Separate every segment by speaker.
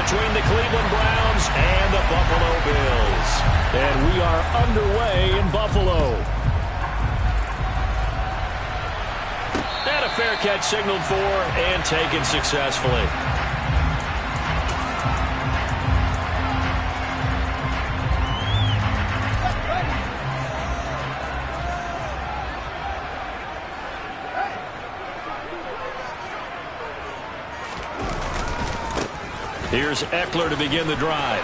Speaker 1: between the Cleveland Browns and the Buffalo Bills. And we are underway in Buffalo. And a fair catch signaled for and taken successfully. Here's Eckler to begin the drive.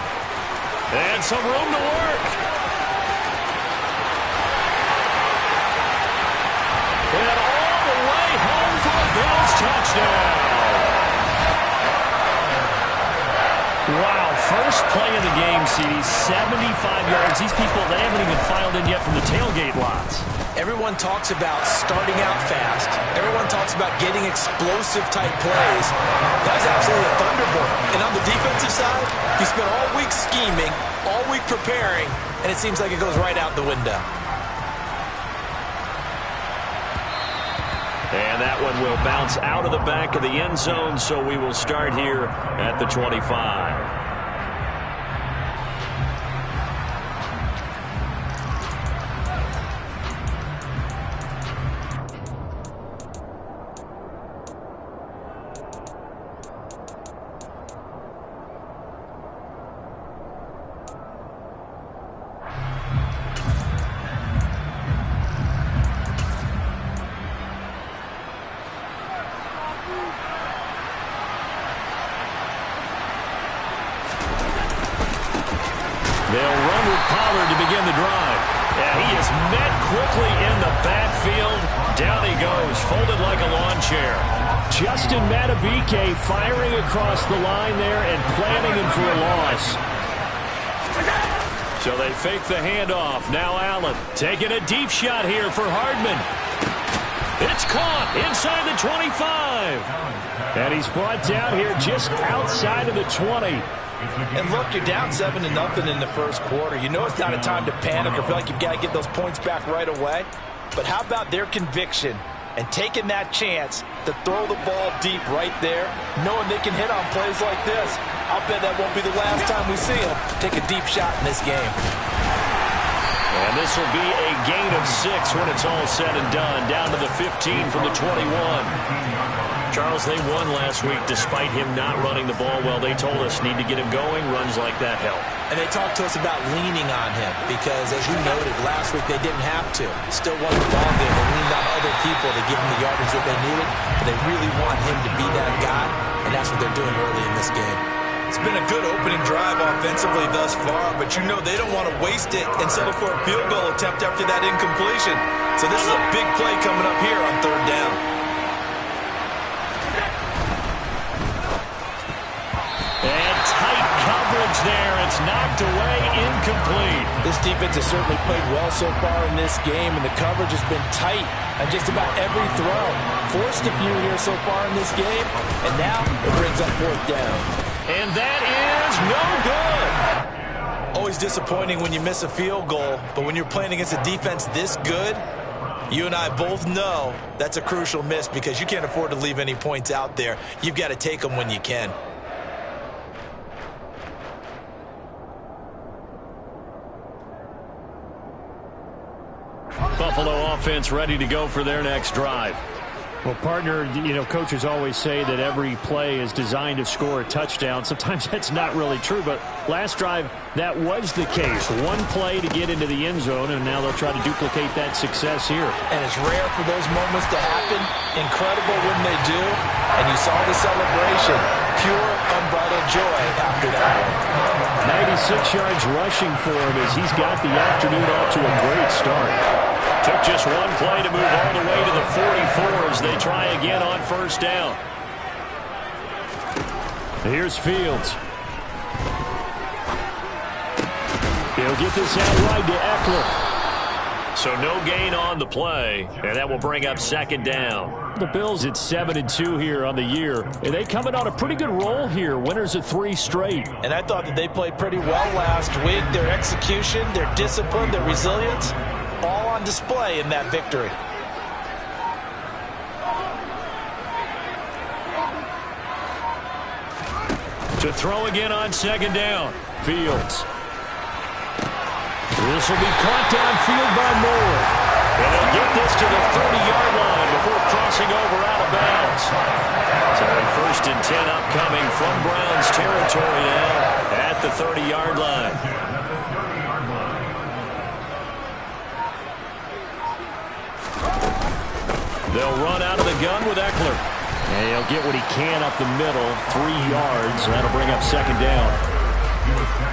Speaker 1: And some room to work. And all the way home for a Bills touchdown. Wow, first play of the game, CD, 75 yards. These people, they haven't even filed in yet from the tailgate lots.
Speaker 2: Everyone talks about starting out fast. Everyone talks about getting explosive-type plays. That's absolutely a thunderbolt. And on the defensive side, he spent all week scheming, all week preparing, and it seems like it goes right out the window.
Speaker 1: And that one will bounce out of the back of the end zone, so we will start here at the 25. They'll run with Pollard to begin the drive. And he is met quickly in the backfield. Down he goes, folded like a lawn chair. Justin Madubuike firing across the line there and planting him for a loss. So they fake the handoff. Now Allen taking a deep shot here for Hardman. It's caught inside the 25. And he's brought down here just outside of the 20.
Speaker 2: And look, you're down 7-0 in the first quarter. You know it's not a time to panic or feel like you've got to get those points back right away. But how about their conviction and taking that chance to throw the ball deep right there, knowing they can hit on plays like this? I'll bet that won't be the last time we see them take a deep shot in this game.
Speaker 1: And this will be a gain of 6 when it's all said and done, down to the 15 from the 21. Charles, they won last week despite him not running the ball well. They told us need to get him going. Runs like that help.
Speaker 2: And they talked to us about leaning on him because, as you noted, last week they didn't have to. Still won the ball game. They leaned on other people to give him the yardage that they needed. But they really want him to be that guy, and that's what they're doing early in this game. It's been a good opening drive offensively thus far, but you know they don't want to waste it and settle for a field goal attempt after that incompletion. So this is a big play coming up here on third down.
Speaker 1: And tight coverage there. It's knocked away, incomplete.
Speaker 2: This defense has certainly played well so far in this game, and the coverage has been tight on just about every throw. Forced a few here so far in this game, and now it brings up fourth down.
Speaker 1: And that is no good.
Speaker 2: Always disappointing when you miss a field goal, but when you're playing against a defense this good, you and I both know that's a crucial miss because you can't afford to leave any points out there. You've got to take them when you can.
Speaker 1: Buffalo offense ready to go for their next drive.
Speaker 3: Well, partner, you know, coaches always say that every play is designed to score a touchdown. Sometimes that's not really true, but last drive, that was the case. One play to get into the end zone, and now they'll try to duplicate that success here.
Speaker 2: And it's rare for those moments to happen. Incredible when they do. And you saw the celebration. Pure, unbridled joy after that one.
Speaker 3: 96 yards rushing for him as he's got the afternoon off to a great start.
Speaker 1: Took just one play to move all the way to the 44 as they try again on first down.
Speaker 3: Here's Fields. He'll get this out wide to Eckler.
Speaker 1: So no gain on the play, and that will bring up second down.
Speaker 3: The Bills at 7-2 here on the year. And they coming on a pretty good roll here. Winners of 3 straight.
Speaker 2: And I thought that they played pretty well last week. Their execution, their discipline, their resilience, all on display in that victory.
Speaker 1: To throw again on second down. Fields. This will be caught downfield by Moore. And they'll get this to the 30-yard line before crossing over out of bounds. So first and 10 upcoming from Browns territory now at the 30-yard line. They'll run out of the gun with Eckler. And he'll get what he can up the middle, 3 yards. That'll bring up second down.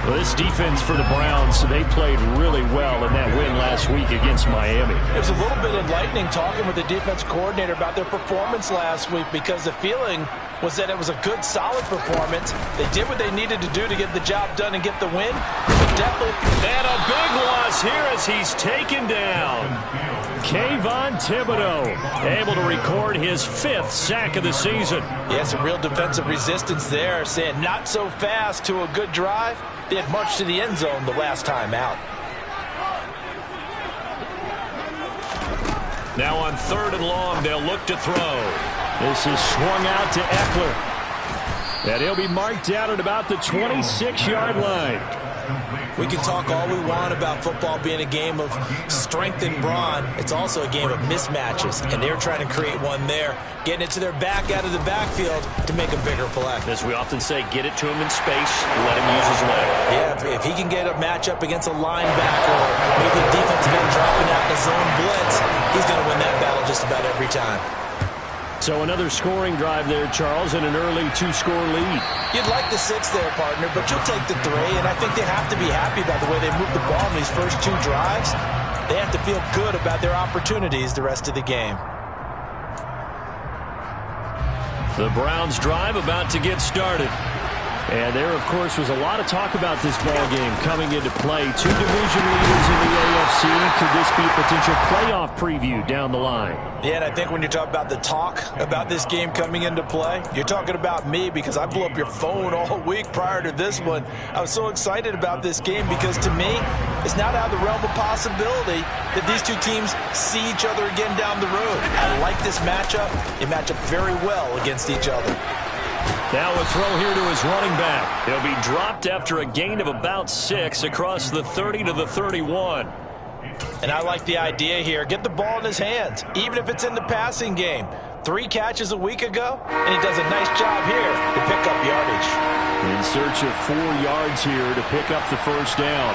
Speaker 1: Well, this defense for the Browns, they played really well in that win last week against Miami.
Speaker 2: It was a little bit enlightening talking with the defense coordinator about their performance last week because the feeling was that it was a good, solid performance. They did what they needed to do to get the job done and get the win. But definitely.
Speaker 1: And a big loss here as he's taken down. Kayvon Thibodeau able to record his 5th sack of the season.
Speaker 2: Yeah, some real defensive resistance there, saying not so fast to a good drive. They had marched to the end zone the last time out.
Speaker 1: Now on 3rd and long, they'll look to throw. This is swung out to Eckler. And he'll be marked out at about the 26-yard line.
Speaker 2: We can talk all we want about football being a game of strength and brawn. It's also a game of mismatches, and they're trying to create one there, getting it to their back out of the backfield to make a bigger play.
Speaker 1: As we often say, get it to him in space, let him use his leg.
Speaker 2: Yeah, if he can get a matchup against a linebacker or maybe a defensive end dropping out in the zone blitz, he's going to win that battle just about every time.
Speaker 3: So another scoring drive there, Charles, and an early 2-score lead.
Speaker 2: You'd like the 6 there, partner, but you'll take the 3, and I think they have to be happy about the way they moved the ball in these first 2 drives. They have to feel good about their opportunities the rest of the game.
Speaker 1: The Browns drive about to get started.
Speaker 3: And there, of course, was a lot of talk about this ball game coming into play. 2 division leaders in the AFC. Could this be a potential playoff preview down the line?
Speaker 2: Yeah, and I think when you talk about the talk about this game coming into play, you're talking about me because I blew up your phone all week prior to this one. I was so excited about this game because to me, it's not out of the realm of possibility that these 2 teams see each other again down the road. I like this matchup. They match up very well against each other.
Speaker 1: Now a throw here to his running back. He'll be dropped after a gain of about 6 across the 30 to the 31.
Speaker 2: And I like the idea here. Get the ball in his hands, even if it's in the passing game. 3 catches a week ago, and he does a nice job here to pick up yardage.
Speaker 3: In search of 4 yards here to pick up the first down.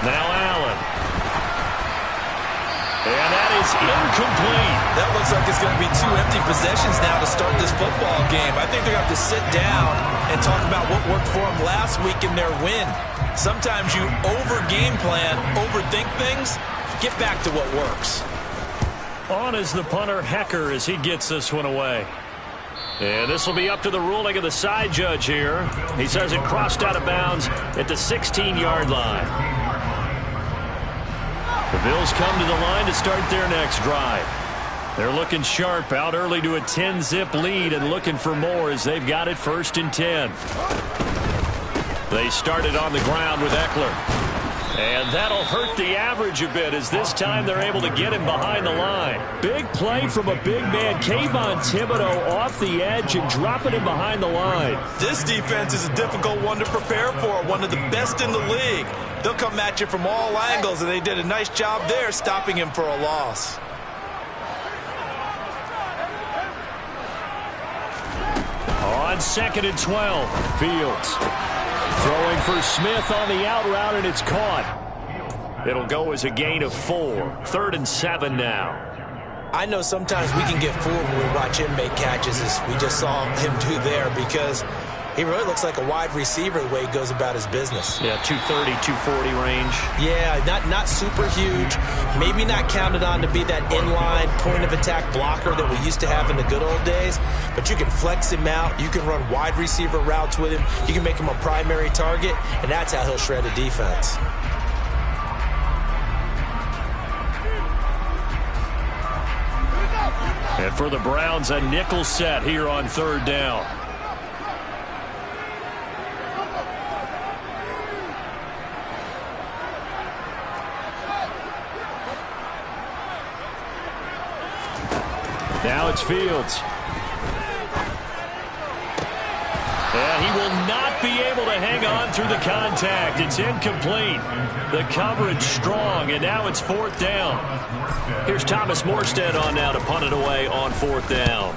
Speaker 1: Now Allen. And that is incomplete.
Speaker 2: That looks like it's going to be 2 empty possessions now to start this football game. I think they're going to have to sit down and talk about what worked for them last week in their win. Sometimes you over-game plan, overthink things. Get back to what works.
Speaker 1: On is the punter, Hecker, as he gets this one away. And this will be up to the ruling of the side judge here. He says it crossed out of bounds at the 16-yard line. The Bills come to the line to start their next drive. They're looking sharp, out early to a 10-zip lead and looking for more as they've got it 1st and 10. They started on the ground with Eckler. And that'll hurt the average a bit as this time they're able to get him behind the line. Big play from a big man, Kayvon Thibodeau, off the edge and dropping him behind the line.
Speaker 2: This defense is a difficult one to prepare for, one of the best in the league. They'll come at you from all angles, and they did a nice job there stopping him for a loss.
Speaker 1: On 2nd and 12, Fields. Throwing for Smith on the out route, and it's caught. It'll go as a gain of 4. 3rd and 7 now.
Speaker 2: I know sometimes we can get fooled when we watch him make catches, as we just saw him do there, because he really looks like a wide receiver the way he goes about his business.
Speaker 1: Yeah, 230, 240 range.
Speaker 2: Yeah, not super huge. Maybe not counted on to be that inline point-of-attack blocker that we used to have in the good old days. But you can flex him out. You can run wide receiver routes with him. You can make him a primary target, and that's how he'll shred a defense.
Speaker 1: And for the Browns, a nickel set here on 3rd down.
Speaker 3: Now it's Fields. And he will not be able to hang on through the contact. It's incomplete. The coverage strong, and now it's 4th down. Here's Thomas Morstead on now to punt it away on 4th down.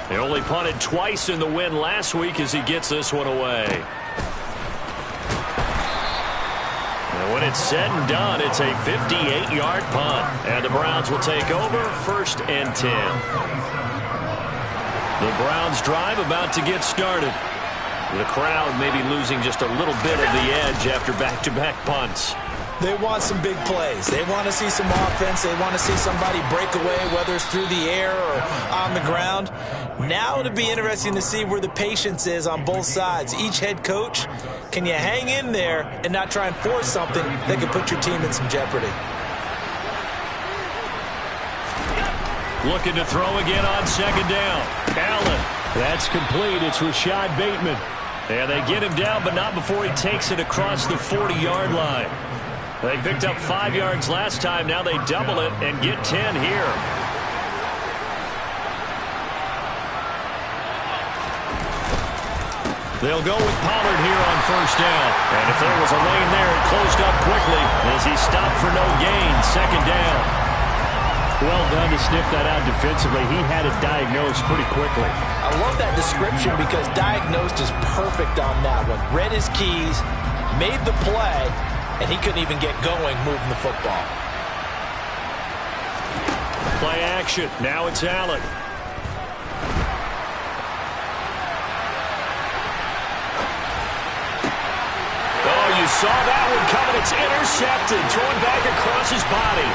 Speaker 3: They only punted twice in the win last week as he gets this one away. And when it's said and done, it's a 58-yard punt. And the Browns will take over 1st and 10. The Browns drive about to get started. The crowd may be losing just a little bit of the edge after back-to-back punts.
Speaker 2: They want some big plays. They want to see some offense. They want to see somebody break away, whether it's through the air or on the ground. Now it'll be interesting to see where the patience is on both sides. Each head coach, can you hang in there and not try and force something that could put your team in some jeopardy?
Speaker 3: Looking to throw again on 2nd down. Allen. That's complete. It's Rashad Bateman. And they get him down, but not before he takes it across the 40-yard line. They picked up 5 yards last time. Now they double it and get 10 here. They'll go with Pollard here on 1st down. And if there was a lane there, it closed up quickly as he stopped for no gain. 2nd down. Well done to sniff that out defensively. He had it diagnosed pretty quickly.
Speaker 2: I love that description because diagnosed is perfect on that one. Read his keys, made the play, and he couldn't even get going moving the football.
Speaker 3: Play action. Now it's Allen. Oh, you saw that one coming. It's intercepted. Thrown back across his body.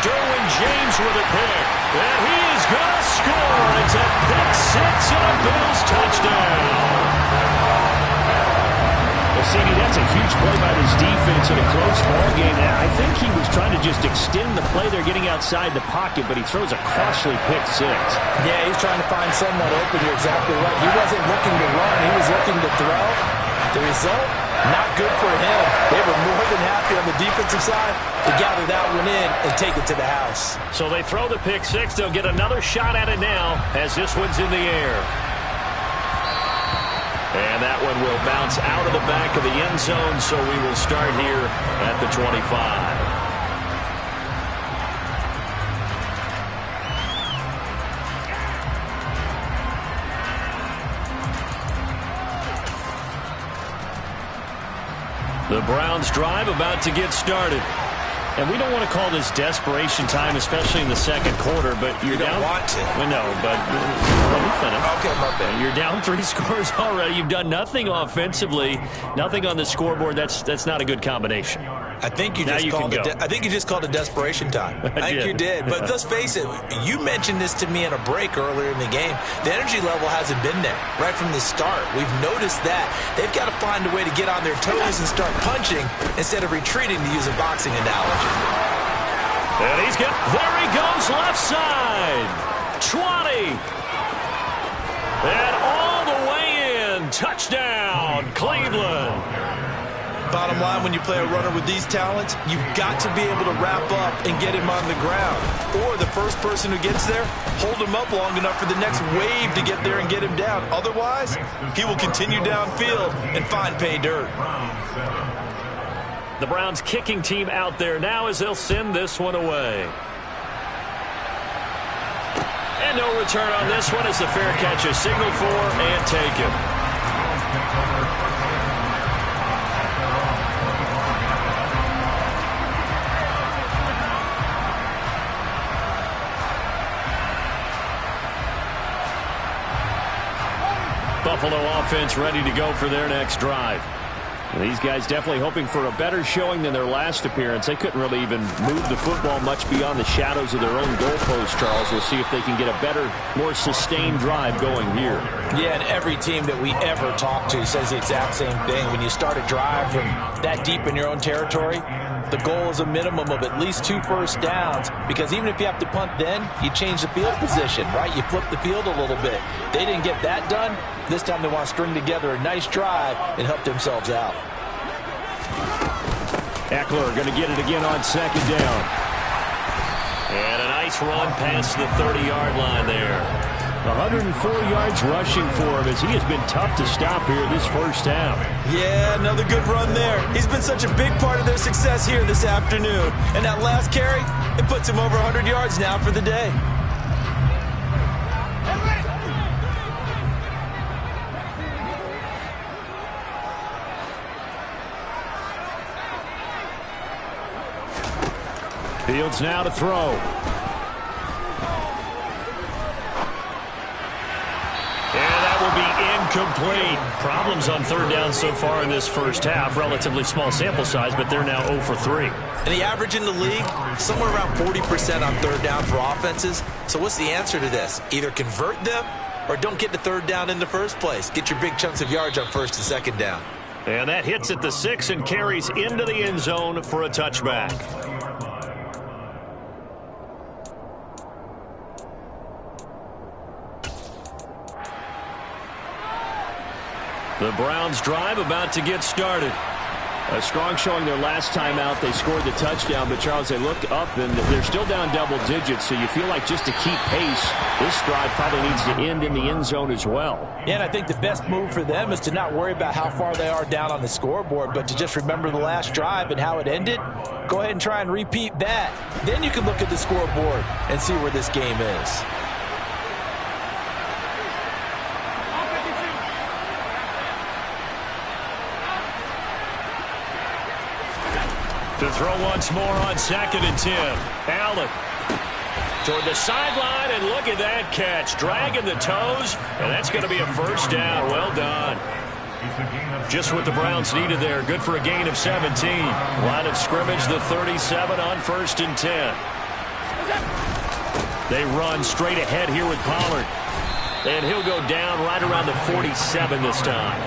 Speaker 3: Derwin James with a pick. And he is going to score. It's a pick 6 and a Bills touchdown. Well, CD, that's a huge play by this defense in a close ball game. I think he was trying to just extend the play. They're getting outside the pocket, but he throws a costly pick 6.
Speaker 2: Yeah, he's trying to find someone open here. Exactly right. He wasn't looking to run. He was looking to throw. The result, not good for him. They were more than happy on the defensive side to gather that one in and take it to the house.
Speaker 3: So they throw the pick 6. They'll get another shot at it now as this one's in the air. And that one will bounce out of the back of the end zone, so we will start here at the 25. The Browns drive about to get started. And we don't want to call this desperation time, especially in the 2nd quarter, but you're down.
Speaker 2: You don't want to.
Speaker 3: Well, no, but let me finish.
Speaker 2: Okay, my bad.
Speaker 3: You're down 3 scores already. You've done nothing offensively, nothing on the scoreboard. That's not a good combination.
Speaker 2: I think you just called it desperation time. I think you did. But let's face it, you mentioned this to me in a break earlier in the game. The energy level hasn't been there right from the start. We've noticed that. They've got to find a way to get on their toes and start punching instead of retreating, to use a boxing analogy.
Speaker 3: And there he goes, left side. 20. And all the way in. Touchdown, Cleveland.
Speaker 2: Bottom line, when you play a runner with these talents, you've got to be able to wrap up and get him on the ground. Or the first person who gets there, hold him up long enough for the next wave to get there and get him down. Otherwise, he will continue downfield and find pay dirt.
Speaker 3: The Browns kicking team out there now as they'll send this one away. And no return on this one as the fair catch is signaled for and taken. Buffalo offense ready to go for their next drive. These guys definitely hoping for a better showing than their last appearance. They couldn't really even move the football much beyond the shadows of their own goalpost, Charles. We'll see if they can get a better, more sustained drive going here.
Speaker 2: Yeah, and every team that we ever talk to says the exact same thing. When you start a drive from that deep in your own territory, the goal is a minimum of at least 2 first downs, because even if you have to punt then, you change the field position, right? You flip the field a little bit. They didn't get that done. This time they want to string together a nice drive and help themselves out.
Speaker 3: Eckler going to get it again on 2nd down. And a nice
Speaker 1: Let's run past the 30-yard line there.
Speaker 3: 104 yards rushing for him as he has been tough to stop here this first half.
Speaker 2: Yeah, another good run there. He's been such a big part of their success here this afternoon. And that last carry, it puts him over 100 yards now for the day.
Speaker 3: Fields now to throw.
Speaker 1: And that will be incomplete. Problems on third down so far in this first half. Relatively small sample size, but they're now 0 for 3.
Speaker 2: And the average in the league, somewhere around 40% on third down for offenses. So what's the answer to this? Either convert them or don't get to third down in the first place. Get your big chunks of yards on first and second down.
Speaker 1: And that hits at the 6 and carries into the end zone for a touchback. The Browns drive about to get started.
Speaker 3: A strong showing their last time out. They scored the touchdown, but Charles, they looked up and they're still down double digits, so you feel like just to keep pace, this drive probably needs to end in the end zone as well.
Speaker 2: Yeah, and I think the best move for them is to not worry about how far they are down on the scoreboard, but to just remember the last drive and how it ended. Go ahead and try and repeat that. Then you can look at the scoreboard and see where this game is.
Speaker 1: To throw once more on 2nd and 10. Allen toward the sideline, and look at that catch. Dragging the toes, and that's going to be a first down. Well done. Just what the Browns needed there. Good for a gain of 17. Line of scrimmage, the 37 on 1st and 10. They run straight ahead here with Pollard. And he'll go down right around the 47 this time.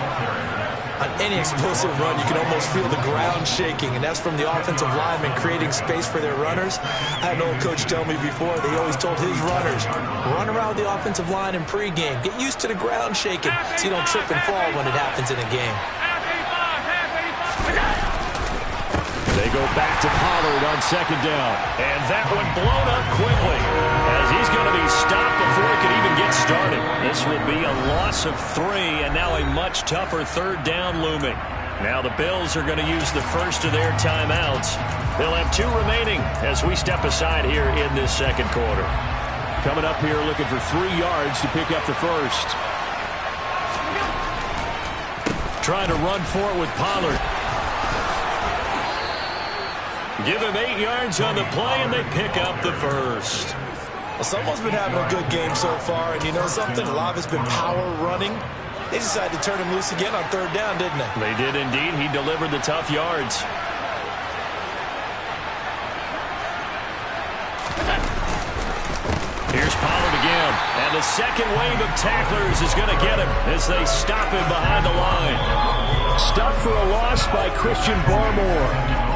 Speaker 2: On any explosive run, you can almost feel the ground shaking, and that's from the offensive linemen creating space for their runners. I had an old coach tell me before, they always told his runners, run around the offensive line in pregame. Get used to the ground shaking so you don't trip and fall when it happens in a game.
Speaker 3: They go back to Pollard on 2nd down.
Speaker 1: And that one blown up quickly as he's going to be stopped before he can even get started. This will be a loss of 3, and now a much tougher third down looming. Now the Bills are going to use the first of their timeouts. They'll have 2 remaining as we step aside here in this second quarter.
Speaker 3: Coming up here looking for 3 yards to pick up the first.
Speaker 1: Trying to run for it with Pollard. Give him 8 yards on the play, and they pick up the first.
Speaker 2: Well, someone's been having a good game so far, and you know something? A lot of it's been power running. They decided to turn him loose again on third down, didn't they?
Speaker 1: They did indeed. He delivered the tough yards. Here's Pollard again. And the second wave of tacklers is going to get him as they stop him behind the line.
Speaker 3: Stopped for a loss by Christian Barmore.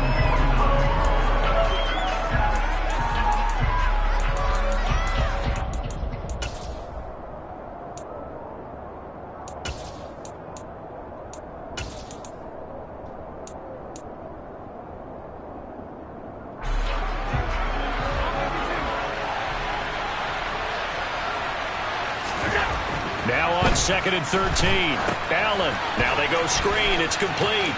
Speaker 1: Now on 2nd and 13. Allen. Now they go screen. It's complete.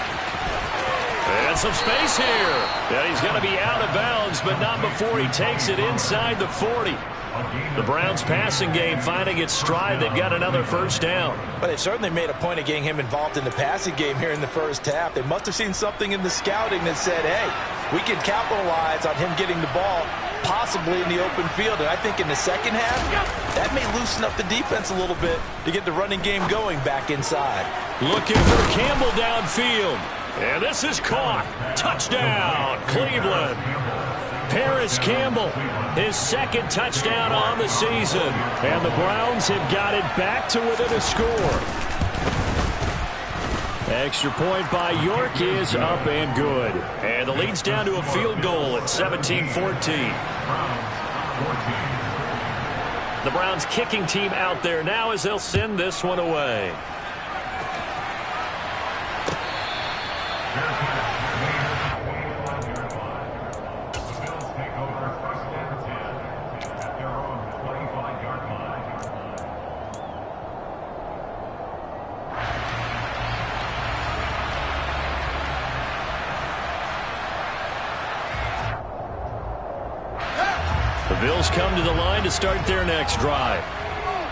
Speaker 1: And some space here. And he's going to be out of bounds, but not before he takes it inside the 40. The Browns passing game finding its stride. They've got another first down.
Speaker 2: But they certainly made a point of getting him involved in the passing game here in the first half. They must have seen something in the scouting that said, hey, we can capitalize on him getting the ball possibly in the open field. And I think in the second half, that may loosen up the defense a little bit to get the running game going back inside.
Speaker 1: Looking for Campbell downfield. And this is caught. Touchdown, Cleveland. Paris Campbell, his second touchdown on the season.
Speaker 3: And the Browns have got it back to within a score. Extra point by York is up and good.
Speaker 1: And the lead's down to a field goal at 17-14. The Browns kicking team out there now as they'll send this one away. Bills come to the line to start their next drive.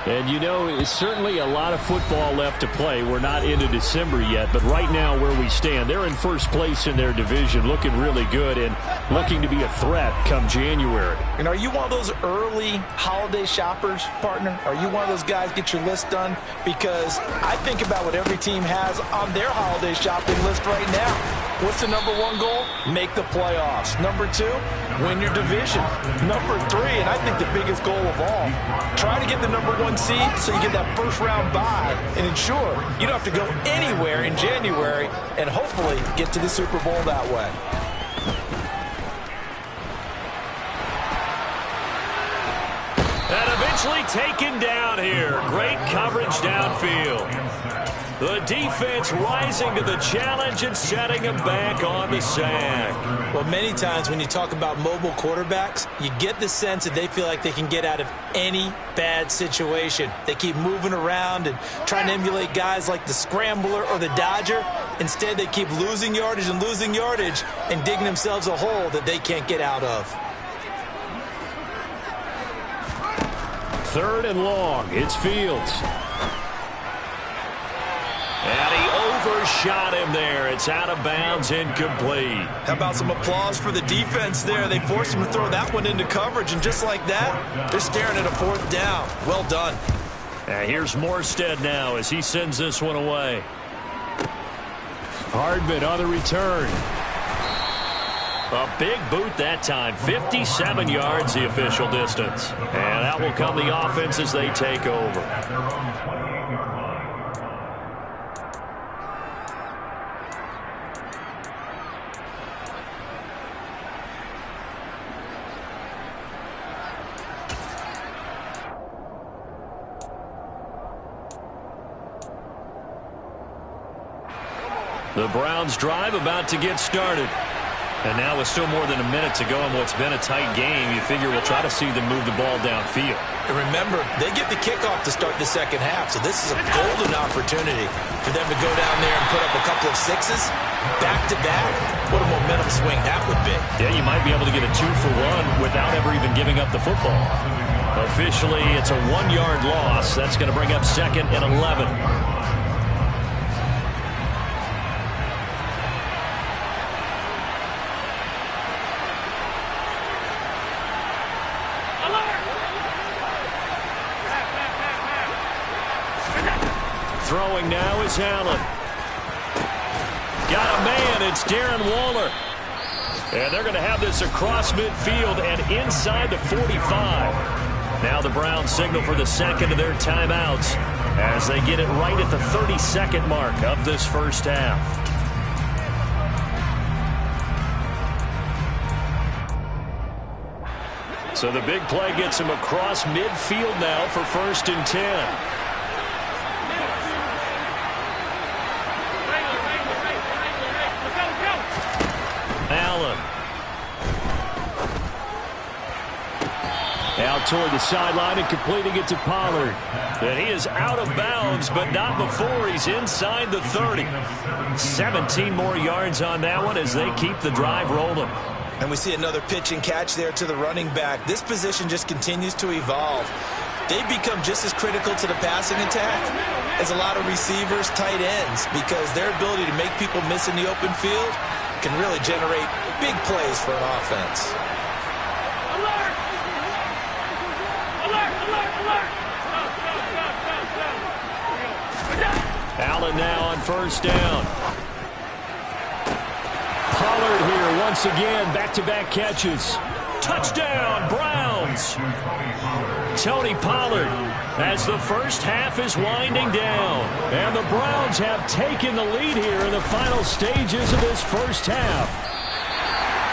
Speaker 3: And, you know, it's certainly a lot of football left to play. We're not into December yet, but right now where we stand, they're in first place in their division, looking really good and looking to be a threat come January.
Speaker 2: And are you one of those early holiday shoppers, partner? Are you one of those guys get your list done? Because I think about what every team has on their holiday shopping list right now. What's the number one goal? Make the playoffs. Number two, win your division. Number three, and I think the biggest goal of all, try to get the number one seed so you get that first round bye and ensure you don't have to go anywhere in January and hopefully get to the Super Bowl that way.
Speaker 1: And eventually taken down here. Great coverage downfield. The defense rising to the challenge and setting him back on the sack.
Speaker 2: Well, many times when you talk about mobile quarterbacks, you get the sense that they feel like they can get out of any bad situation. They keep moving around and trying to emulate guys like the Scrambler or the Dodger. Instead, they keep losing yardage and digging themselves a hole that they can't get out of.
Speaker 3: 3rd and long. It's Fields.
Speaker 1: And he overshot him there. It's out of bounds, incomplete.
Speaker 2: How about some applause for the defense there? They forced him to throw that one into coverage, and just like that, they're staring at a 4th down. Well done.
Speaker 1: And here's Morstead now as he sends this one away.
Speaker 3: Hardman on the return.
Speaker 1: A big boot that time. 57 yards the official distance. And that will come the offense as they take over. The Browns drive about to get started. And now with still more than a minute to go in what's been a tight game, you figure we'll try to see them move the ball downfield.
Speaker 2: And remember, they get the kickoff to start the second half, so this is a golden opportunity for them to go down there and put up a couple of sixes back-to-back. What a momentum swing that would be.
Speaker 1: Yeah, you might be able to get a 2-for-1 without ever even giving up the football. Officially, it's a 1-yard loss. That's going to bring up 2nd and 11. Throwing now is Allen. Got a man. It's Darren Waller. And they're going to have this across midfield and inside the 45. Now the Browns signal for the second of their timeouts as they get it right at the 32nd mark of this first half. So the big play gets him across midfield now for 1st and 10. Allen. Out toward the sideline and completing it to Pollard. And he is out of bounds, but not before he's inside the 30. 17 more yards on that one as they keep the drive rolling.
Speaker 2: And we see another pitch and catch there to the running back. This position just continues to evolve. They become just as critical to the passing attack as a lot of receivers, tight ends, because their ability to make people miss in the open field can really generate big plays for an offense.
Speaker 4: Alert! Alert! Alert! Alert!
Speaker 1: Allen now on 1st down. Pollard here once again, back-to-back catches. Touchdown, Browns! Tony Pollard as the first half is winding down. And the Browns have taken the lead here in the final stages of this first half.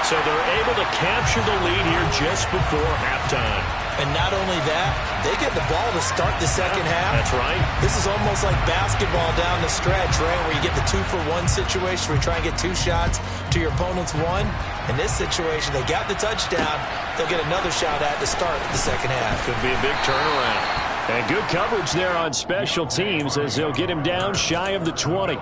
Speaker 1: So they're able to capture the lead here just before halftime.
Speaker 2: And not only that, they get the ball to start the second half.
Speaker 1: That's right.
Speaker 2: This is almost like basketball down the stretch, right, where you get the 2-for-1 situation where you try and get 2 shots to your opponent's 1. In this situation, they got the touchdown. They'll get another shot at to start the second half.
Speaker 1: Could be a big turnaround.
Speaker 3: And good coverage there on special teams as they'll get him down shy of the 20.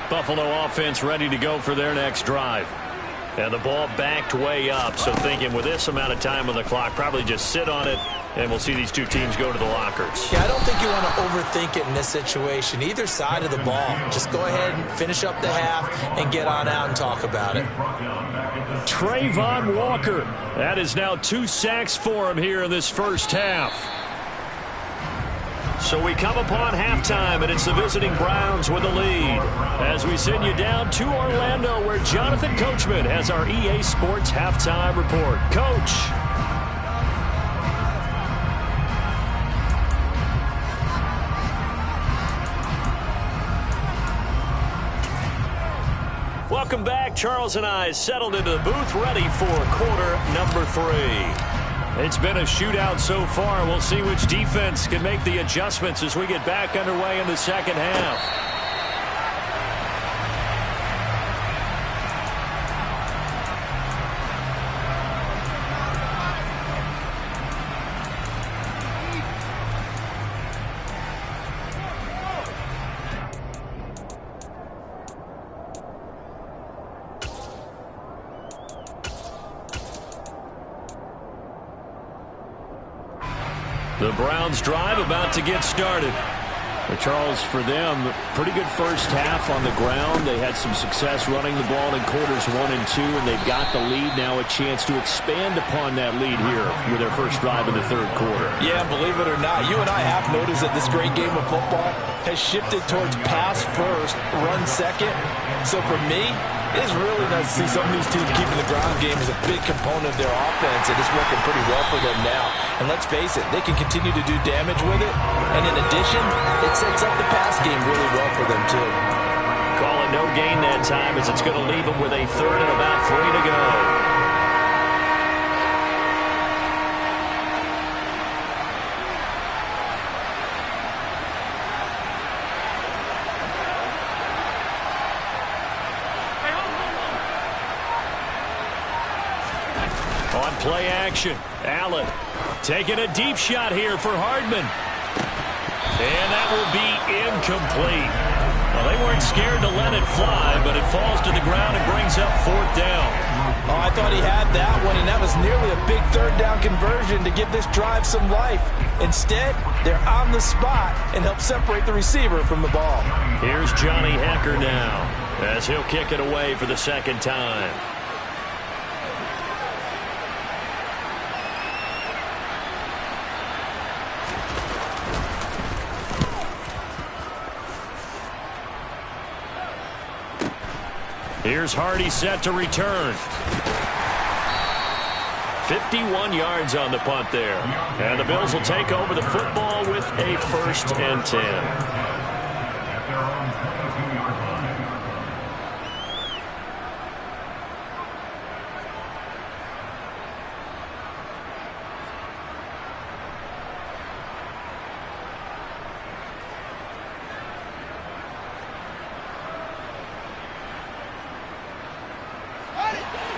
Speaker 3: Buffalo offense ready to go for their next drive. And the ball backed way up, so thinking with this amount of time on the clock, probably just sit on it, and we'll see these two teams go to the lockers.
Speaker 2: Yeah, I don't think you want to overthink it in this situation. Either side of the ball, just go ahead and finish up the half and get on out and talk about it.
Speaker 3: Trayvon Walker, that is now 2 sacks for him here in this first half. So we come upon halftime, and it's the visiting Browns with the lead. As we send you down to Orlando, where Jonathan Coachman has our EA Sports halftime report. Coach. Welcome back. Charles and I settled into the booth, ready for quarter number 3. It's been a shootout so far. We'll see which defense can make the adjustments as we get back underway in the second half. The Browns drive about to get started. But Charles, for them, pretty good first half on the ground. They had some success running the ball in quarters 1 and 2, and they've got the lead now, a chance to expand upon that lead here with their first drive in the third quarter.
Speaker 2: Yeah, believe it or not, you and I have noticed that this great game of football has shifted towards pass first, run second. So for me, it's really nice to see some of these teams keeping the ground game as a big component of their offense, and it's working pretty well for them now. And let's face it, they can continue to do damage with it. And in addition, it sets up the pass game really well for them, too.
Speaker 3: Call it no gain that time, as it's going to leave them with a third and about 3 to go. On play action, Allen taking a deep shot here for Hardman. And that will be incomplete. Well, they weren't scared to let it fly, but it falls to the ground and brings up 4th down.
Speaker 2: Oh, I thought he had that one, and that was nearly a big 3rd down conversion to give this drive some life. Instead, they're on the spot and help separate the receiver from the ball.
Speaker 3: Here's Johnny Hecker now, as he'll kick it away for the second time. Here's Hardy set to return. 51 yards on the punt there. And the Bills will take over the football with a 1st and 10.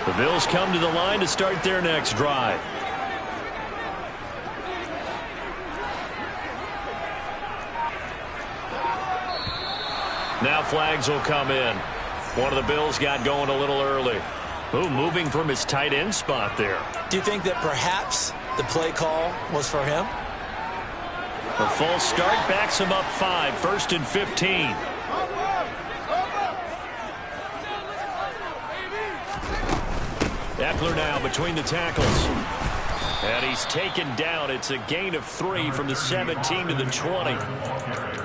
Speaker 3: The Bills come to the line to start their next drive. Now flags will come in. One of the Bills got going a little early. Ooh, moving from his tight end spot there.
Speaker 2: Do you think that perhaps the play call was for him?
Speaker 3: A false start backs him up 5, 1st and 15. Eckler now between the tackles. And he's taken down. It's a gain of 3 from the 17 to the 20.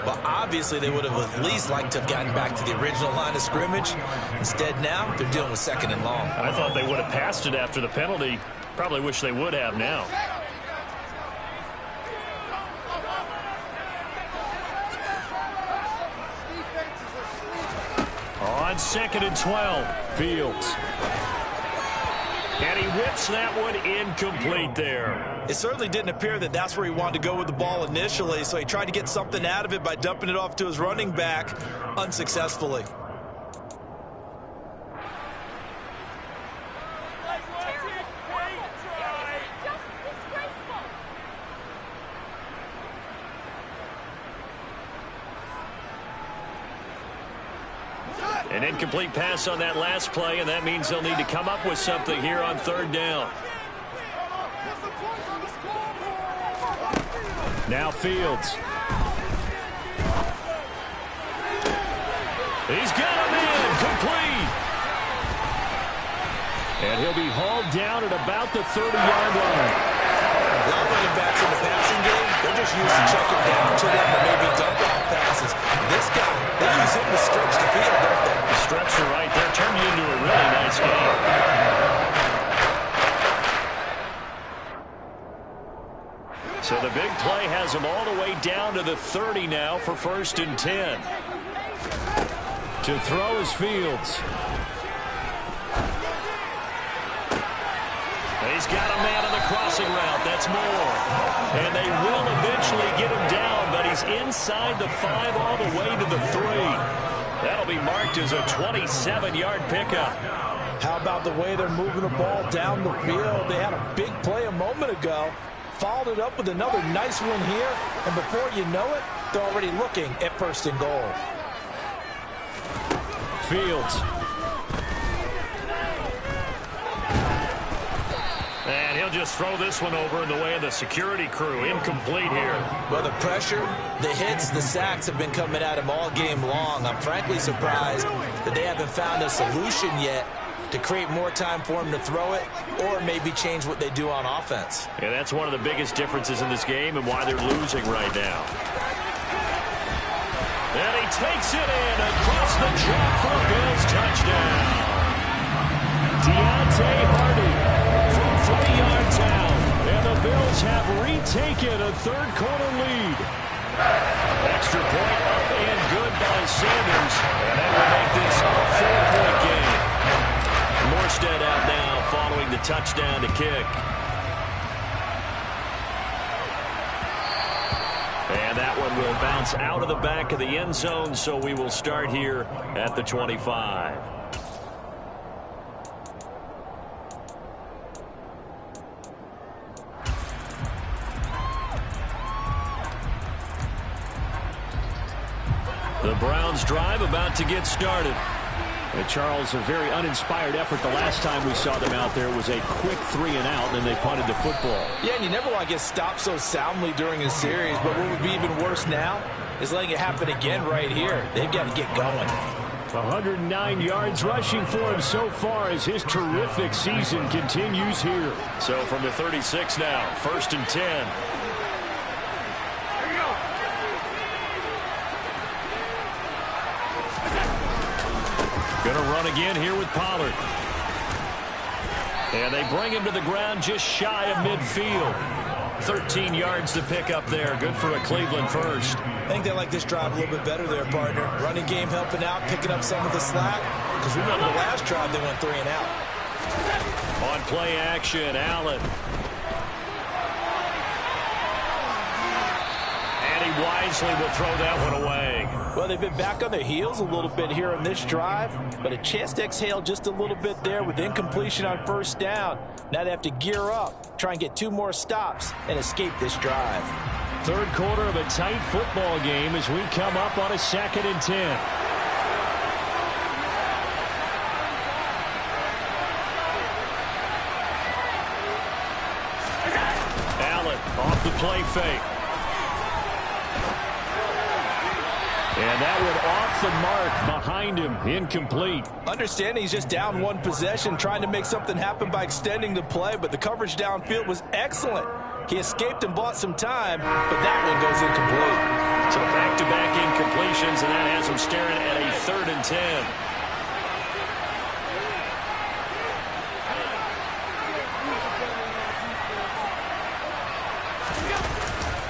Speaker 2: Well, obviously they would have at least liked to have gotten back to the original line of scrimmage. Instead now, they're dealing with 2nd and long.
Speaker 3: I thought they would have passed it after the penalty. Probably wish they would have now. On 2nd and 12, Fields. And he whips that one incomplete there.
Speaker 2: It certainly didn't appear that that's where he wanted to go with the ball initially, so he tried to get something out of it by dumping it off to his running back unsuccessfully.
Speaker 1: An incomplete pass on that last play, and that means they'll need to come up with something here on third down.
Speaker 3: Now Fields.
Speaker 1: He's got him in, complete.
Speaker 3: And he'll be hauled down at about the 30-yard line.
Speaker 2: A lot of running backs in the passing game, they're just used to checking down to them or maybe dump off passes. This guy, they use him to stretch the field, don't they?
Speaker 1: The stretcher right there turned you into a really nice game. So the big play has him all the way down to the 30 now for 1st and 10.
Speaker 3: To throw is Fields.
Speaker 1: He's got a man on the crossing route. That's more. And they will eventually get him down, but he's inside the 5 all the way to the 3. That'll be marked as a 27-yard pickup.
Speaker 2: How about the way they're moving the ball down the field? They had a big play a moment ago. Followed it up with another nice one here. And before you know it, they're already looking at 1st and goal.
Speaker 3: Fields.
Speaker 1: And he'll just throw this one over in the way of the security crew. Incomplete here.
Speaker 2: Well, the pressure, the hits, the sacks have been coming at him all game long. I'm frankly surprised that they haven't found a solution yet to create more time for him to throw it or maybe change what they do on offense.
Speaker 1: Yeah, that's one of the biggest differences in this game and why they're losing right now. And he takes it in across the track for a Bills touchdown.
Speaker 3: Deontay Hardy from 3 yards out. And the Bills have retaken a third-quarter lead.
Speaker 1: Extra point up and good by Sanders. And that will make this a 4-point game. Morstead out now following the touchdown to kick. And that one will bounce out of the back of the end zone, so we will start here at the 25. The Browns drive about to get started.
Speaker 3: And Charles, a very uninspired effort the last time we saw them out there. It was a quick 3-and-out, and then they punted the football.
Speaker 2: Yeah, and you never want to get stopped so soundly during a series, but what would be even worse now is letting it happen again right here. They've got to get going.
Speaker 3: 109 yards rushing for him so far as his terrific season continues here.
Speaker 1: So from the 36 now, 1st and 10. Going to run again here with Pollard. And they bring him to the ground just shy of midfield. 13 yards to pick up there. Good for a Cleveland first.
Speaker 2: I think they like this drive a little bit better there, partner. Running game helping out, picking up some of the slack. Because remember the last drive, they went 3-and-out.
Speaker 1: On play action, Allen. And he wisely will throw that one away.
Speaker 2: Well, they've been back on their heels a little bit here on this drive, but a chance to exhale just a little bit there with incompletion on 1st down. Now they have to gear up, try and get 2 more stops, and escape this drive.
Speaker 3: Third quarter of a tight football game as we come up on a 2nd and 10.
Speaker 1: Allen off the play fake.
Speaker 3: And that one off the mark behind him, incomplete.
Speaker 2: Understand he's just down 1 possession, trying to make something happen by extending the play, but the coverage downfield was excellent. He escaped and bought some time, but that one goes incomplete.
Speaker 1: So back-to-back incompletions, and that has him staring at a 3rd and 10.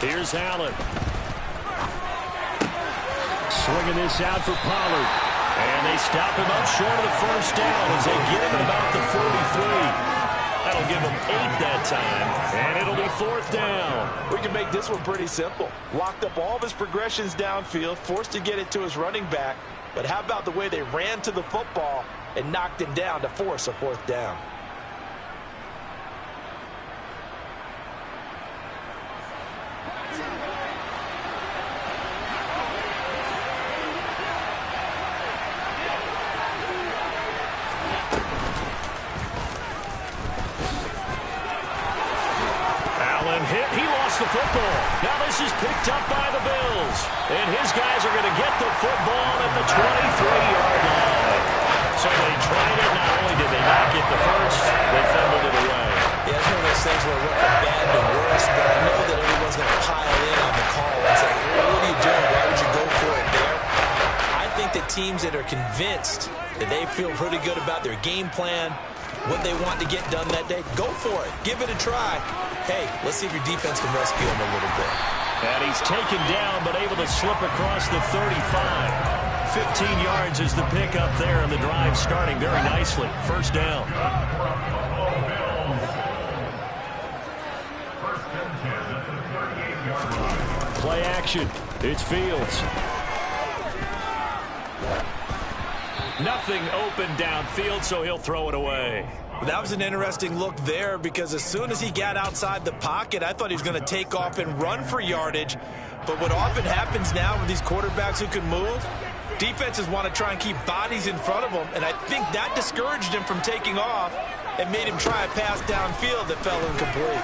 Speaker 1: Here's Allen.
Speaker 3: Swinging this out for Pollard.
Speaker 1: And they stop him up short of the 1st down as they get him at about the 43. That'll give him 8 that time, and it'll be 4th down.
Speaker 2: We can make this one pretty simple. Locked up all of his progressions downfield, forced to get it to his running back. But how about the way they ran to the football and knocked him down to force a 4th down?
Speaker 1: football. Now this is picked up by the Bills. And his guys are going to get the football at the 23-yard line. So they tried it. Not only did they not get the first, they fumbled it away.
Speaker 2: Yeah, it's one of those things where it went from bad to worse, but I know that everyone's going to pile in on the call and say, what are you doing? Why would you go for it there? I think that teams that are convinced that they feel pretty good about their game plan, what they want to get done that day, go for it. Give it a try. Hey, let's see if your defense can rescue him a little bit.
Speaker 1: And he's taken down, but able to slip across the 35. 15 yards is the pickup there, and the drive starting very nicely. First down. Play action. It's Fields. Nothing open downfield, so he'll throw it away.
Speaker 2: That was an interesting look there because as soon as he got outside the pocket, I thought he was going to take off and run for yardage. But what often happens now with these quarterbacks who can move, defenses want to try and keep bodies in front of them, and I think that discouraged him from taking off and made him try a pass downfield that fell incomplete.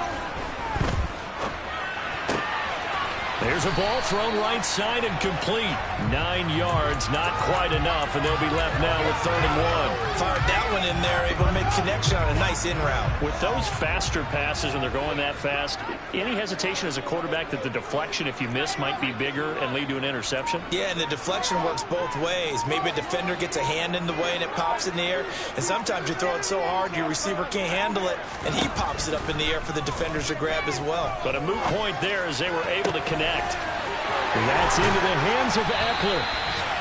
Speaker 1: There's a ball thrown right side and complete. 9 yards, not quite enough, and they'll be left now with 3rd and 1.
Speaker 2: Fired that one in there, able to make connection on a nice in route.
Speaker 3: With those faster passes when they're going that fast, any hesitation as a quarterback that the deflection, if you miss, might be bigger and lead to an interception?
Speaker 2: Yeah, and the deflection works both ways. Maybe a defender gets a hand in the way and it pops in the air, and sometimes you throw it so hard your receiver can't handle it, and he pops it up in the air for the defenders to grab as well.
Speaker 3: But a moot point there as they were able to connect.
Speaker 1: And that's into the hands of Eckler.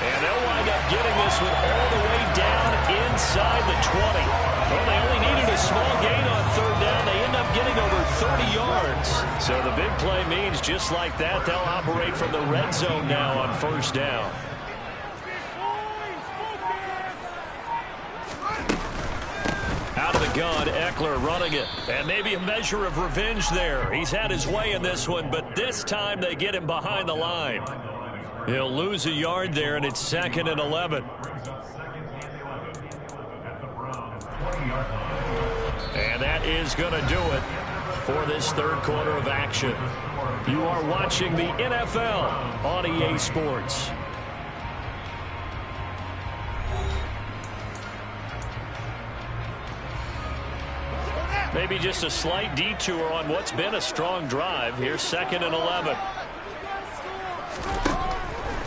Speaker 1: And they'll wind up getting this one all the way down inside the 20. Well, they only needed a small gain on 3rd down. They end up getting over 30 yards. So the big play means just like that, they'll operate from the red zone now on 1st down. Out of the gun, Eckler running it. And maybe a measure of revenge there. He's had his way in this one, but this time they get him behind the line. He'll lose a yard there, and it's 2nd and 11. And that is going to do it for this 3rd quarter of action. You are watching the NFL on EA Sports. Maybe just a slight detour on what's been a strong drive. Here's 2nd and 11.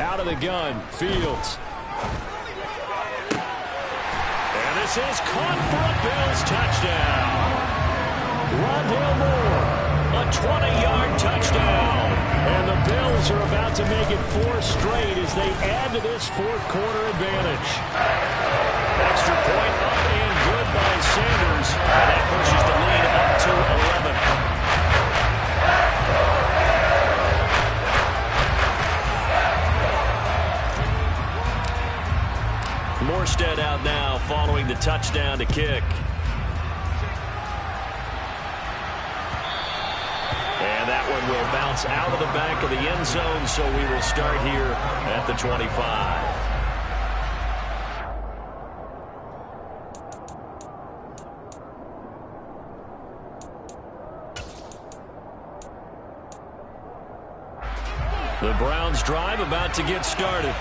Speaker 1: Out of the gun, Fields. And this is caught for a Bills touchdown. Rondale Moore, a 20-yard touchdown. And the Bills are about to make it 4 straight as they add to this 4th quarter advantage. Extra point up and good by Sanders. And that pushes the lead up to 11. Morstead out now following the touchdown to kick. And that one will bounce out of the back of the end zone, so we will start here at the 25. The Browns drive about to get started.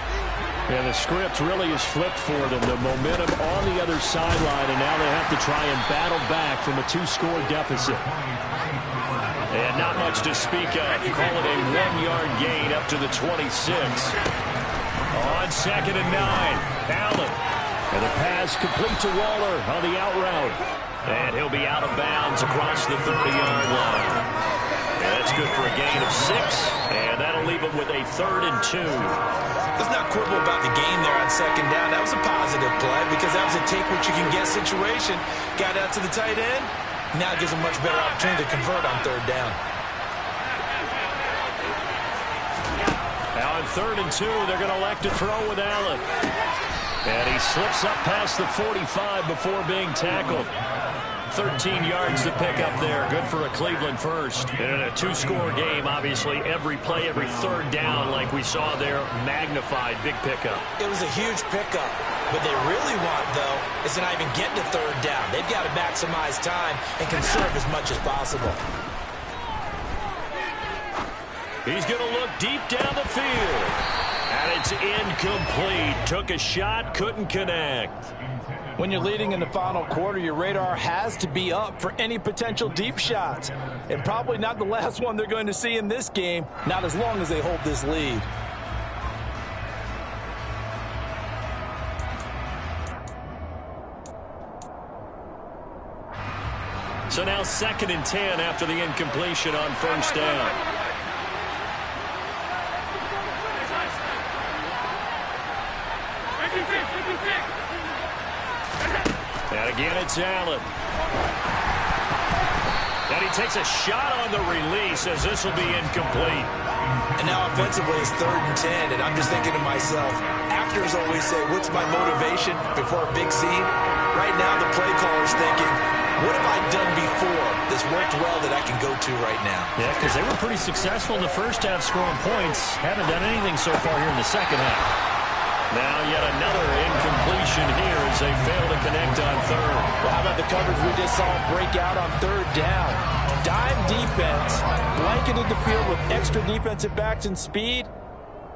Speaker 1: And the script really is flipped for them. The momentum on the other sideline, and now they have to try and battle back from a 2-score deficit. And not much to speak of. Call it a 1-yard gain up to the 26. On 2nd and 9, Allen. And the pass complete to Waller on the out route. And he'll be out of bounds across the 30-yard line. And that's good for a gain of 6, and that'll leave him with a 3rd and 2.
Speaker 2: Let's not quibble about the game there on 2nd down. That was a positive play because that was a take-what-you-can-get situation. Got out to the tight end. Now gives him much better opportunity to convert on 3rd down.
Speaker 1: Now on 3rd and 2, they're going to elect to throw with Allen. And he slips up past the 45 before being tackled. 13 yards to pick up there. Good for a Cleveland first. And in a 2-score game, obviously, every play, every 3rd down, like we saw there, magnified. Big pickup.
Speaker 2: It was a huge pickup. What they really want, though, is to not even get to 3rd down. They've got to maximize time and conserve as much as possible.
Speaker 1: He's going to look deep down the field. And it's incomplete. Took a shot, couldn't connect.
Speaker 2: When you're leading in the final quarter, your radar has to be up for any potential deep shots. And probably not the last one they're going to see in this game, not as long as they hold this lead.
Speaker 1: So now 2nd and 10 after the incompletion on first down. And again, it's Allen. And he takes a shot on the release as this will be incomplete.
Speaker 2: And now offensively it's 3rd and 10, and I'm just thinking to myself, actors always say, what's my motivation before a big scene? Right now the play caller's thinking, what have I done before that's worked well that I can go to right now?
Speaker 3: Yeah, because they were pretty successful in the first half scoring points. Haven't done anything so far here in the second half.
Speaker 1: Now yet another incompletion here as they fail to connect on 3rd.
Speaker 2: Well, how about the coverage we just saw break out on 3rd down? Dime defense, blanketed the field with extra defensive backs and speed,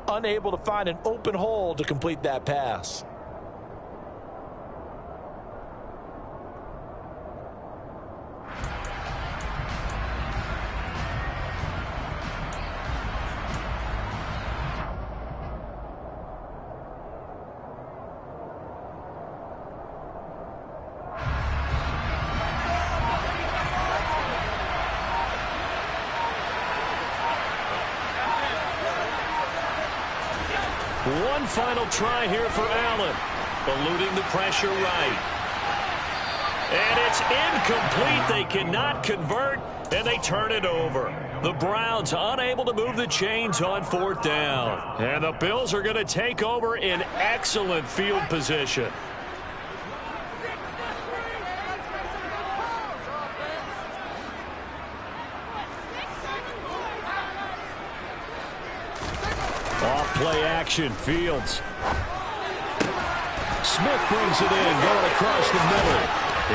Speaker 2: unable to find an open hole to complete that pass.
Speaker 1: One final try here for Allen. Eluding the pressure right. And it's incomplete. They cannot convert, and they turn it over. The Browns unable to move the chains on 4th down. And the Bills are going to take over in excellent field position.
Speaker 3: Play action, Fields. Smith brings it in, going across the middle.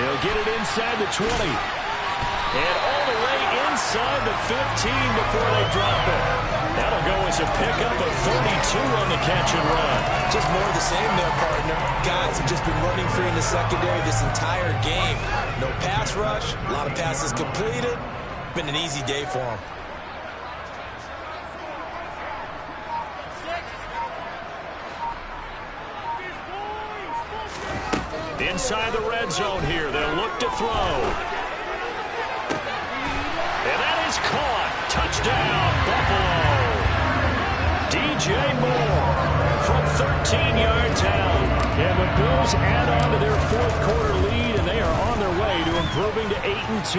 Speaker 3: He'll get it inside the 20.
Speaker 1: And all the way inside the 15 before they drop it. That'll go as a pickup of 32 on the catch and run.
Speaker 2: Just more of the same there, partner. Guys have just been running free in the secondary this entire game. No pass rush, a lot of passes completed. Been an easy day for them.
Speaker 1: Inside the red zone here, they'll look to throw. And that is caught. Touchdown, Buffalo. DJ Moore from 13 yards out.
Speaker 3: And the Bills add on to their 4th quarter lead, and they are on their way to improving to 8-2.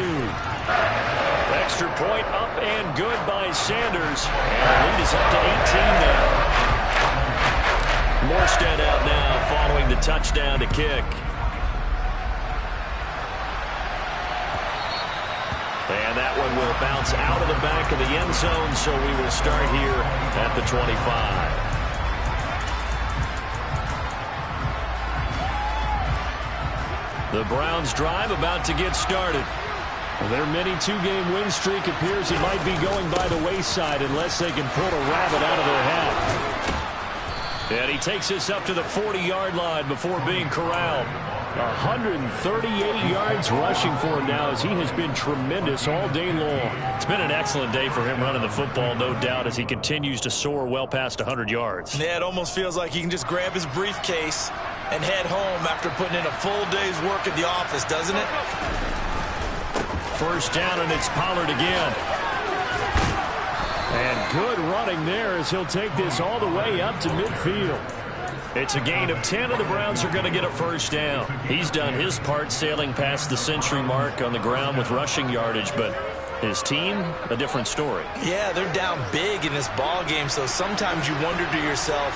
Speaker 1: Extra point up and good by Sanders. And the lead is up to 18 now. Morstead out now following the touchdown to kick. And that one will bounce out of the back of the end zone, so we will start here at the 25. The Browns drive about to get started.
Speaker 3: Well, their mini 2-game win streak appears it might be going by the wayside unless they can pull a rabbit out of their hat.
Speaker 1: And he takes this up to the 40-yard line before being corralled.
Speaker 3: 138 yards rushing for him now as he has been tremendous all day long.
Speaker 1: It's been an excellent day for him running the football, no doubt, as he continues to soar well past 100 yards.
Speaker 2: Yeah, it almost feels like he can just grab his briefcase and head home after putting in a full day's work at the office, doesn't it?
Speaker 3: First down, and it's Pollard again. And good running there as he'll take this all the way up to midfield.
Speaker 1: It's a gain of 10, and the Browns are going to get a first down. He's done his part sailing past the century mark on the ground with rushing yardage, but his team, a different story.
Speaker 2: Yeah, they're down big in this ball game, so sometimes you wonder to yourself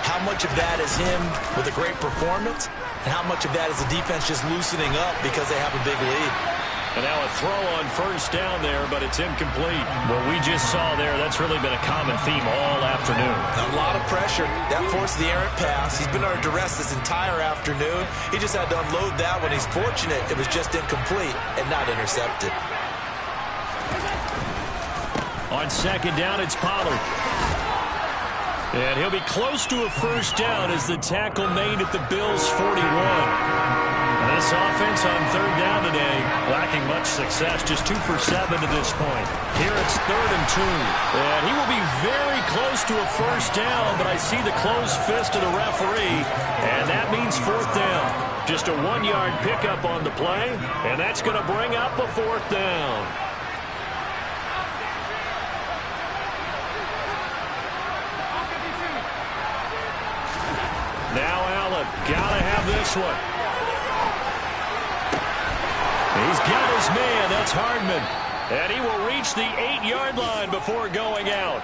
Speaker 2: how much of that is him with a great performance and how much of that is the defense just loosening up because they have a big lead.
Speaker 1: And now a throw on first down there, but it's incomplete.
Speaker 3: What we just saw there, that's really been a common theme all afternoon.
Speaker 2: A lot of pressure. That forced the errant pass. He's been under duress this entire afternoon. He just had to unload that one. He's fortunate it was just incomplete and not intercepted.
Speaker 3: On second down, it's Pollard. And he'll be close to a first down as the tackle made at the Bills' 41. This offense on third down today, lacking much success, just 2 for 7 to this point. Here it's 3rd and 2. And he will be very close to a first down, but I see the closed fist of the referee, and that means 4th down. Just a 1-yard pickup on the play, and that's going to bring up a 4th down. Now Allen, gotta have this one. He's got his man, that's Hardman. And he will reach the 8-yard line before going out.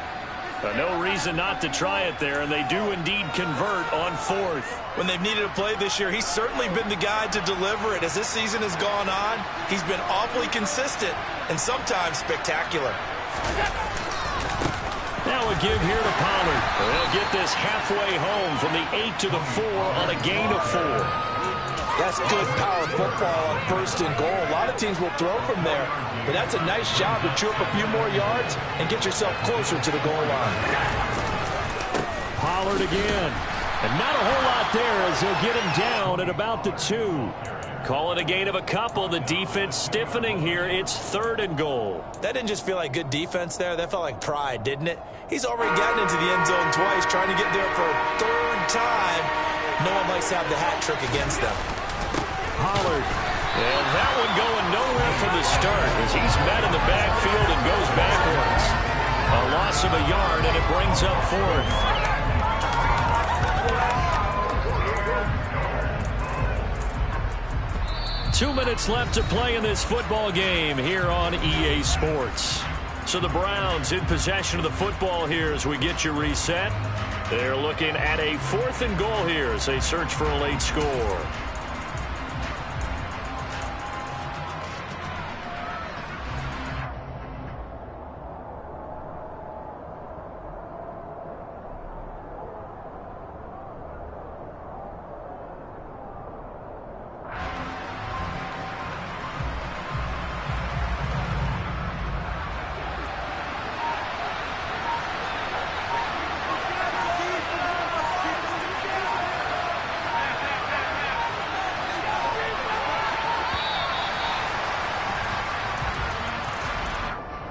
Speaker 3: No reason not to try it there, and they do indeed convert on 4th.
Speaker 2: When they've needed a play this year, he's certainly been the guy to deliver it. As this season has gone on, he's been awfully consistent and sometimes spectacular.
Speaker 3: Now a give here to Pollard. They'll get this halfway home from the 8 to the 4 on a gain of 4.
Speaker 2: That's good power football on 1st and goal. A lot of teams will throw from there, but that's a nice job to chew up a few more yards and get yourself closer to the goal line.
Speaker 3: Pollard again. And not a whole lot there as they'll get him down at about the 2. Call it a gain of a couple. The defense stiffening here. It's 3rd and goal.
Speaker 2: That didn't just feel like good defense there. That felt like pride, didn't it? He's already gotten into the end zone twice, trying to get there for a 3rd time. No one likes to have the hat trick against them.
Speaker 3: Pollard. And that one going nowhere from the start as he's met in the backfield and goes backwards. A loss of a yard, and it brings up 4th. 2 minutes left to play in this football game here on EA Sports. So the Browns in possession of the football here as we get you reset. They're looking at a 4th and goal here as they search for a late score.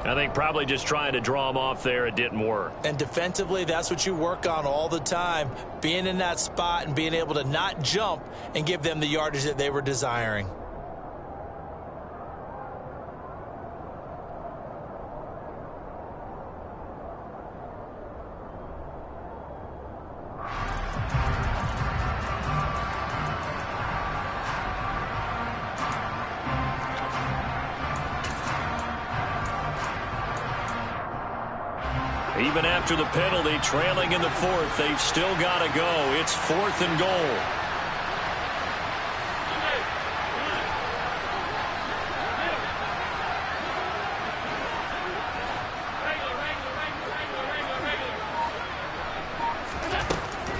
Speaker 3: I think probably just trying to draw him off there, it didn't work.
Speaker 2: And defensively, that's what you work on all the time. Being in that spot and being able to not jump and give them the yardage that they were desiring.
Speaker 3: Even after the penalty, trailing in the 4th, they've still got to go. It's 4th and goal.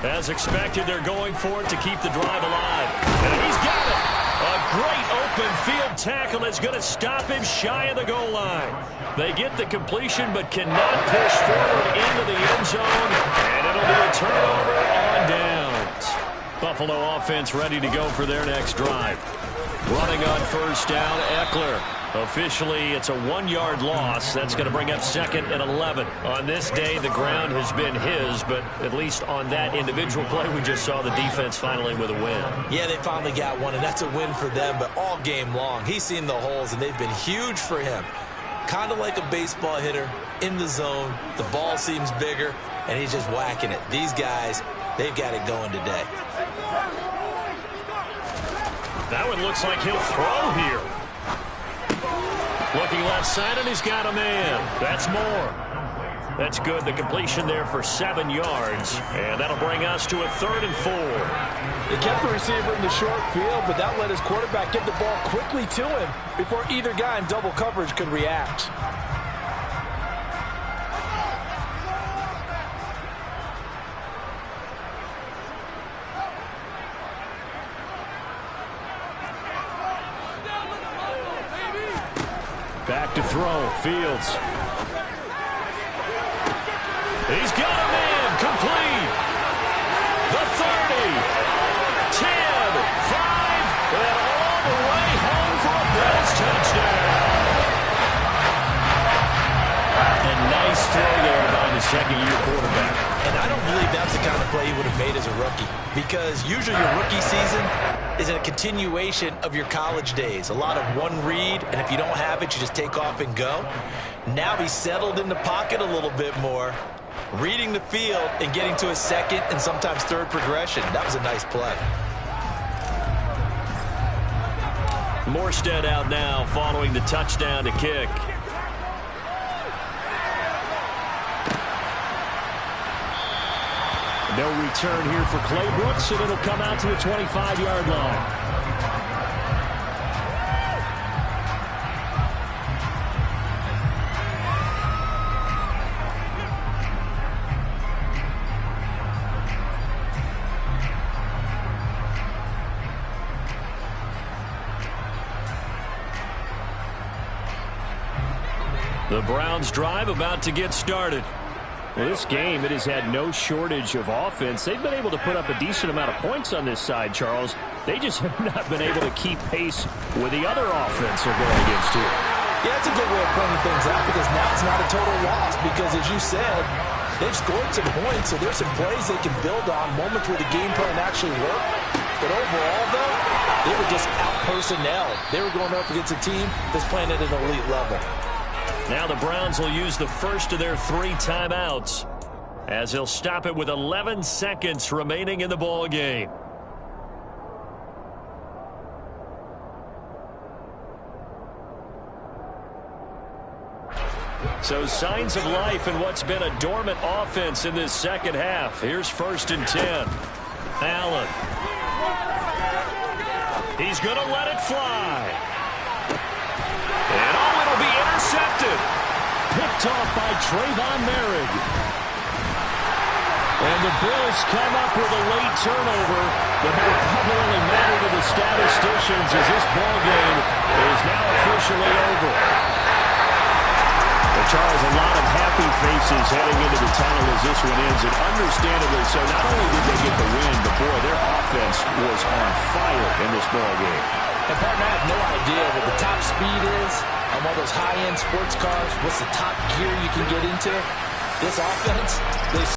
Speaker 3: As expected, they're going for it to keep the drive alive. And he's got it. A great open field tackle is going to stop him shy of the goal line. They get the completion but cannot push forward into the end zone, and it'll be a turnover on downs. Buffalo offense ready to go for their next drive. Running on first down, Eckler. Officially, it's a 1-yard loss. That's going to bring up 2nd and 11. On this day, the ground has been his, but at least on that individual play, we just saw the defense finally with a win.
Speaker 2: Yeah, they finally got one, and that's a win for them, but all game long, he's seen the holes, and they've been huge for him. Kind of like a baseball hitter in the zone. The ball seems bigger, and he's just whacking it. These guys, they've got it going today.
Speaker 3: That one looks like he'll throw here. Looking left side, and he's got a man. That's more. That's good. The completion there for 7 yards. And that'll bring us to a 3rd and 4.
Speaker 5: They kept the receiver in the short field, but that let his quarterback get the ball quickly to him before either guy in double coverage could react.
Speaker 3: Back to throw. Fields.
Speaker 2: would have made as a rookie, because usually your rookie season is a continuation of your college days. A lot of one read, and if you don't have it, you just take off and go. Now he's settled in the pocket a little bit more, reading the field and getting to a second and sometimes third progression. That was a nice play.
Speaker 1: Morstead out now following the touchdown to kick.
Speaker 3: No return here for Clay Brooks, and it'll come out to the 25-yard line.
Speaker 1: The Browns drive about to get started.
Speaker 3: Well, this game, it has had no shortage of offense. They've been able to put up a decent amount of points on this side, Charles. They just have not been able to keep pace with the other offense they're going against here.
Speaker 2: Yeah, that's a good way of pointing things out, because now it's not a total loss, because as you said, they've scored some points, so there's some plays they can build on, moments where the game plan actually worked. But overall, though, they were just out-personnelled. They were going up against a team that's playing at an elite level.
Speaker 1: Now the Browns will use the first of their 3 timeouts, as they'll stop it with 11 seconds remaining in the ball game. So signs of life in what's been a dormant offense in this second half. Here's 1st and 10. Allen. He's going to let it fly. And it'll be intercepted.
Speaker 3: Picked off by Trayvon Merrick. And the Bills come up with a late turnover, but it will probably only matter to the statisticians as this ball game is now officially over. Well, Charles, a lot of happy faces heading into the tunnel as this one ends, and understandably so. Not only did they get the win, but boy, their offense was on fire in this ball game.
Speaker 2: And partner, I have no idea what the top speed is on one of those high-end sports cars. What's the top gear you can get into? This offense, they